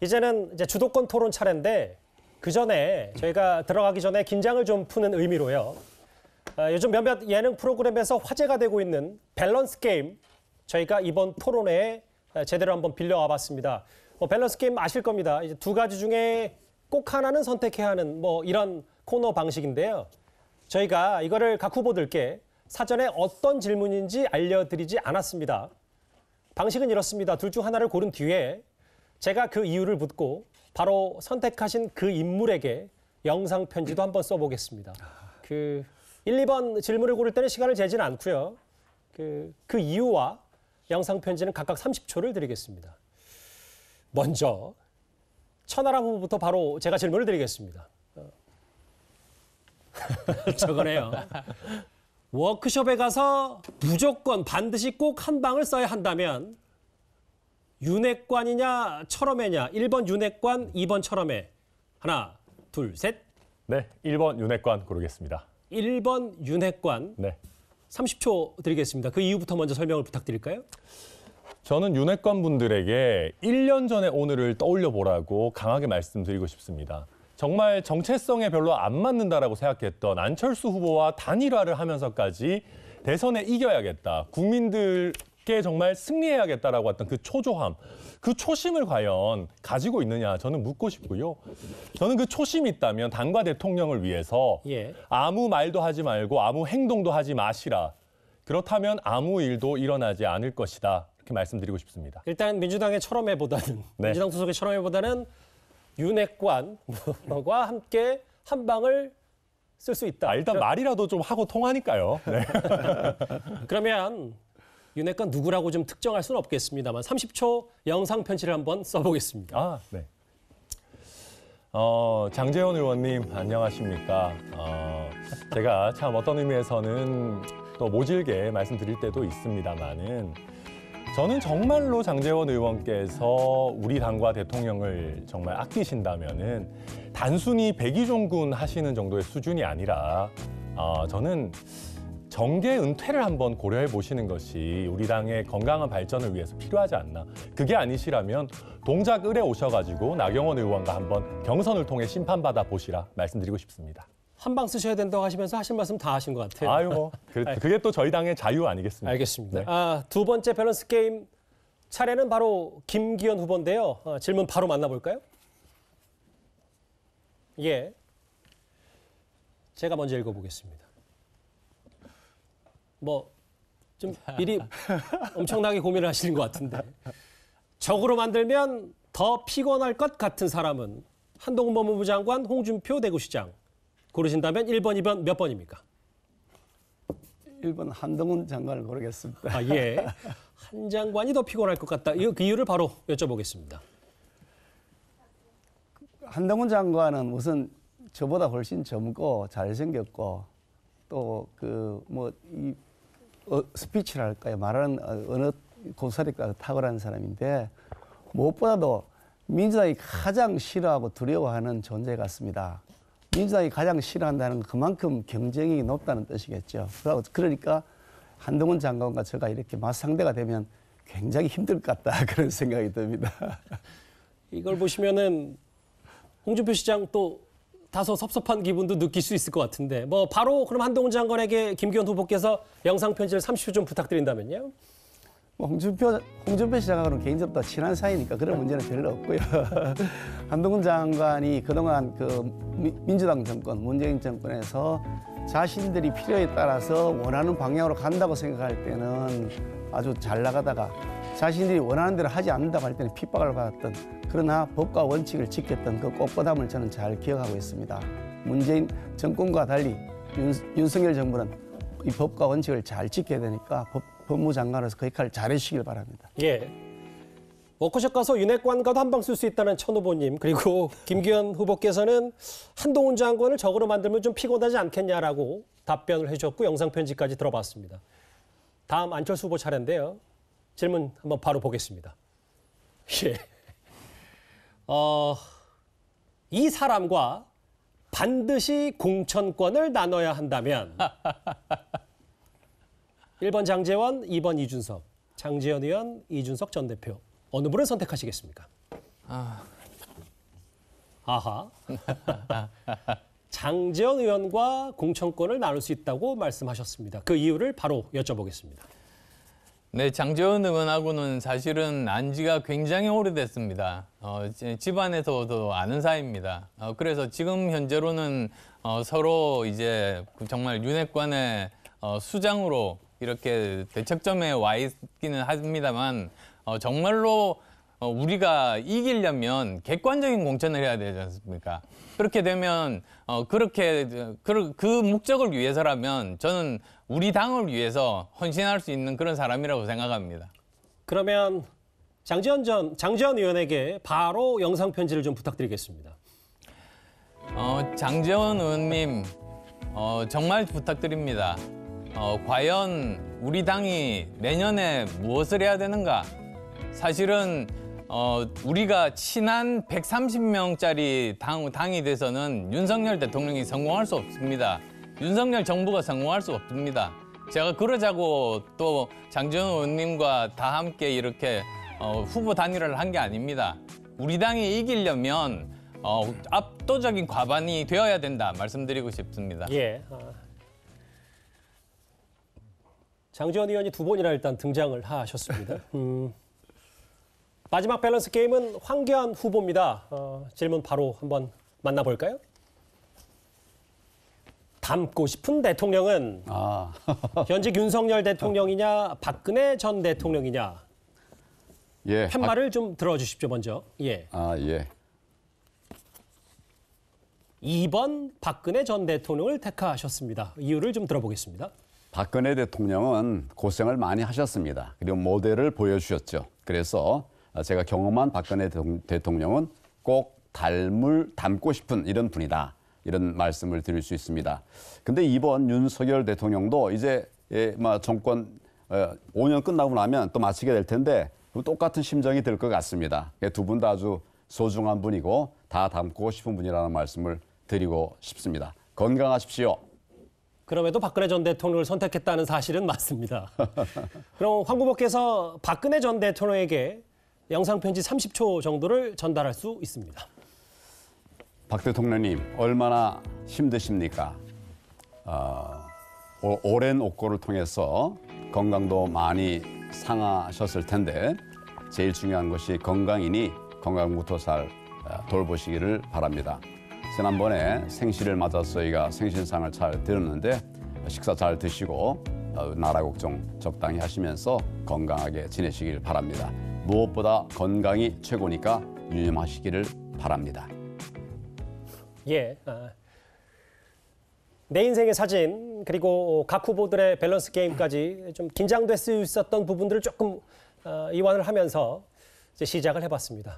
이제는 이제 주도권 토론 차례인데 그 전에 저희가 들어가기 전에 긴장을 좀 푸는 의미로요. 요즘 몇몇 예능 프로그램에서 화제가 되고 있는 밸런스 게임 저희가 이번 토론회에 제대로 한번 빌려와 봤습니다. 밸런스 게임 아실 겁니다. 이제 두 가지 중에 꼭 하나는 선택해야 하는 이런 코너 방식인데요. 저희가 이거를 각 후보들께 사전에 어떤 질문인지 알려드리지 않았습니다. 방식은 이렇습니다. 둘 중 하나를 고른 뒤에 제가 그 이유를 묻고 바로 선택하신 그 인물에게 영상 편지도 한번 써보겠습니다. 1, 2번 질문을 고를 때는 시간을 재지는 않고요. 그 이유와 영상 편지는 각각 30초를 드리겠습니다. 먼저 천하람 후보부터 바로 제가 질문을 드리겠습니다. 저거네요. 워크숍에 가서 무조건 반드시 꼭 한 방을 써야 한다면 윤핵관이냐 철험회냐. 1번 윤핵관, 2번 철험회. 하나, 둘, 셋. 네, 1번 윤핵관 고르겠습니다. 1번 윤핵관. 네. 30초 드리겠습니다. 그 이유부터 먼저 설명을 부탁드릴까요? 저는 윤핵관 분들에게 1년 전의 오늘을 떠올려 보라고 강하게 말씀드리고 싶습니다. 정말 정체성에 별로 안 맞는다라고 생각했던 안철수 후보와 단일화를 하면서까지 대선에 이겨야겠다. 국민들께 정말 승리해야겠다라고 했던 그 초조함, 그 초심을 과연 가지고 있느냐 저는 묻고 싶고요. 저는 그 초심이 있다면 당과 대통령을 위해서 아무 말도 하지 말고 아무 행동도 하지 마시라. 그렇다면 아무 일도 일어나지 않을 것이다. 이렇게 말씀드리고 싶습니다. 일단 민주당의 철험회보다는 민주당 소속의 철험회보다는 윤핵관과 함께 한 방을 쓸 수 있다. 일단 말이라도 좀 하고 통하니까요. 네. 그러면 윤핵관 누구라고 좀 특정할 수는 없겠습니다만 30초 영상 편지를 한번 써보겠습니다. 네. 장제원 의원님 안녕하십니까. 제가 참 어떤 의미에서는 또 모질게 말씀드릴 때도 있습니다만은 저는 정말로 장제원 의원께서 우리 당과 대통령을 정말 아끼신다면은 단순히 백의종군 하시는 정도의 수준이 아니라 저는 정계 은퇴를 한번 고려해 보시는 것이 우리 당의 건강한 발전을 위해서 필요하지 않나. 그게 아니시라면 동작 을에 오셔가지고 나경원 의원과 한번 경선을 통해 심판받아 보시라 말씀드리고 싶습니다. 한 방 쓰셔야 된다고 하시면서 하실 말씀 다 하신 것 같아요. 그게 또 저희 당의 자유 아니겠습니까? 알겠습니다. 네. 두 번째 밸런스 게임 차례는 바로 김기현 후보인데요. 질문 바로 만나볼까요? 제가 먼저 읽어보겠습니다. 좀 미리 엄청나게 고민을 하시는 것 같은데. 적으로 만들면 더 피곤할 것 같은 사람은 한동훈 법무부 장관, 홍준표 대구시장. 고르신다면 1번, 2번 몇 번입니까? 1번 한동훈 장관을 고르겠습니다. 한 장관이 더 피곤할 것 같다. 그 이유를 바로 여쭤보겠습니다. 한동훈 장관은 우선 저보다 훨씬 젊고 잘생겼고 또 스피치랄까요? 말하는 언어 고사리가 탁월한 사람인데 무엇보다도 민주당이 가장 싫어하고 두려워하는 존재 같습니다. 민주당이 가장 싫어한다는 건 그만큼 경쟁이 높다는 뜻이겠죠. 그러니까 한동훈 장관과 제가 이렇게 맞상대가 되면 굉장히 힘들 것 같다 그런 생각이 듭니다. 이걸 보시면은 홍준표 시장 또 다소 섭섭한 기분도 느낄 수 있을 것 같은데 바로 그럼 한동훈 장관에게 김기현 후보께서 영상 편지를 30초 좀 부탁드린다면요? 홍준표 시장하고는 개인적으로 친한 사이니까 그런 문제는 별로 없고요. 한동훈 장관이 그동안 민주당 정권, 문재인 정권에서 자신들이 필요에 따라서 원하는 방향으로 간다고 생각할 때는 아주 잘 나가다가 자신들이 원하는 대로 하지 않는다고 할 때는 핍박을 받았던 그러나 법과 원칙을 지켰던 그 꼿꼿함을 저는 잘 기억하고 있습니다. 문재인 정권과 달리 윤석열 정부는 이 법과 원칙을 잘 지켜야 되니까 법무장관으로서 그 역할을 잘해주시길 바랍니다. 워크숍 가서 윤핵관과도 한 방 쓸 수 있다는 천 후보님 그리고 김기현 후보께서는 한동훈 장관을 적으로 만들면 좀 피곤하지 않겠냐라고 답변을 해주셨고 영상 편지까지 들어봤습니다. 다음 안철수 후보 차례인데요. 질문 한번 바로 보겠습니다. 이 사람과 반드시 공천권을 나눠야 한다면 1번 장제원, 2번 이준석. 장제원 의원, 이준석 전 대표. 어느 분을 선택하시겠습니까? 아하. 장제원 의원과 공천권을 나눌 수 있다고 말씀하셨습니다. 그 이유를 바로 여쭤보겠습니다. 네, 장제원 의원하고는 사실은 안 지가 굉장히 오래됐습니다. 집안에서도 아는 사이입니다. 그래서 지금 현재로는 서로 이제 정말 윤핵관의 수장으로 이렇게 대척점에 와 있기는 합니다만 정말로 우리가 이기려면 객관적인 공천을 해야 되지 않습니까? 그렇게 되면 그 목적을 위해서라면 저는 우리 당을 위해서 헌신할 수 있는 그런 사람이라고 생각합니다. 그러면 장제원 의원에게 바로 영상 편지를 좀 부탁드리겠습니다. 장제원 의원님 정말 부탁드립니다. 과연 우리 당이 내년에 무엇을 해야 되는가? 사실은 우리가 친한 130명짜리 당이 돼서는 윤석열 대통령이 성공할 수 없습니다. 윤석열 정부가 성공할 수 없습니다. 제가 그러자고 또 장제원 의원님과 다 함께 이렇게 후보 단일화를 한 게 아닙니다. 우리 당이 이기려면 압도적인 과반이 되어야 된다 말씀드리고 싶습니다. 예. 장제원 의원이 두 번이나 일단 등장을 하셨습니다. 마지막 밸런스 게임은 황교안 후보입니다. 질문 바로 한번 만나볼까요? 닮고 싶은 대통령은 현직 윤석열 대통령이냐 박근혜 전 대통령이냐 예. 팻말을 좀 들어주십시오 먼저. 예. 예. 2번 박근혜 전 대통령을 택하셨습니다. 이유를 좀 들어보겠습니다. 박근혜 대통령은 고생을 많이 하셨습니다. 그리고 모델을 보여주셨죠. 그래서 제가 경험한 박근혜 대통령은 꼭 닮고 싶은 이런 분이다. 이런 말씀을 드릴 수 있습니다. 근데 이번 윤석열 대통령도 이제 정권 5년 끝나고 나면 또 마치게 될 텐데 똑같은 심정이 들 것 같습니다. 두 분 다 아주 소중한 분이고 다 닮고 싶은 분이라는 말씀을 드리고 싶습니다. 건강하십시오. 그럼에도 박근혜 전 대통령을 선택했다는 사실은 맞습니다. 그럼 황 후보께서 박근혜 전 대통령에게 영상편지 30초 정도를 전달할 수 있습니다. 박 대통령님, 얼마나 힘드십니까? 오랜 옥고를 통해서 건강도 많이 상하셨을 텐데 제일 중요한 것이 건강이니 건강부터 잘 돌보시기를 바랍니다. 지난번에 생시를 맞아서 저희가 생신상을 잘 드렸는데 식사 잘 드시고 나라 걱정 적당히 하시면서 건강하게 지내시길 바랍니다. 무엇보다 건강이 최고니까 유념하시기를 바랍니다. 예. 내 인생의 사진 그리고 각 후보들의 밸런스 게임까지 좀 긴장될 수 있었던 부분들을 조금 이완을 하면서 이제 시작을 해봤습니다.